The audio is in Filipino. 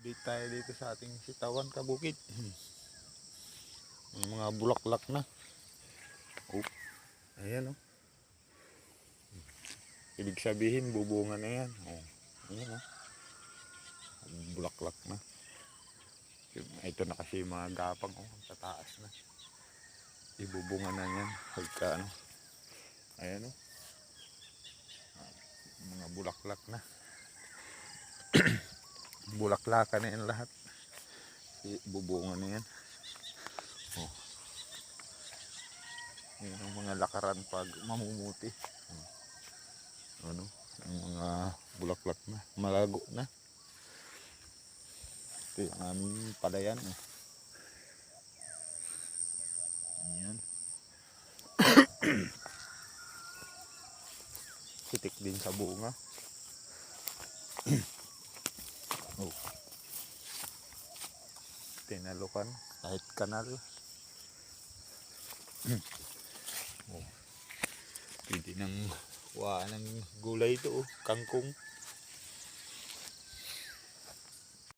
Update tayo dito sa ating sitawan kabukid. May mga bulaklak na. Oh, ayan oh. Ibig sabihin bubunga na yan. Oh, ayan oh. Bulaklak na. Ito na kasi yung mga gapang oh, tataas na. Ibubunga na yan. Pagka ano. Ayan oh. Mga bulaklak na. Bulaklakan na yan lahat. Bubunga na yan. Oh. Yan ang mga lakaran pag mamumuti. Ano, ang mga bulaklak na, malago na. Ito yung aming palayan. Ayan. Sitik din sa bunga. Oh. Tinalukan kahit kanal. Oh. Pwede nang kuhaan ng gulay ito oh. Kangkong.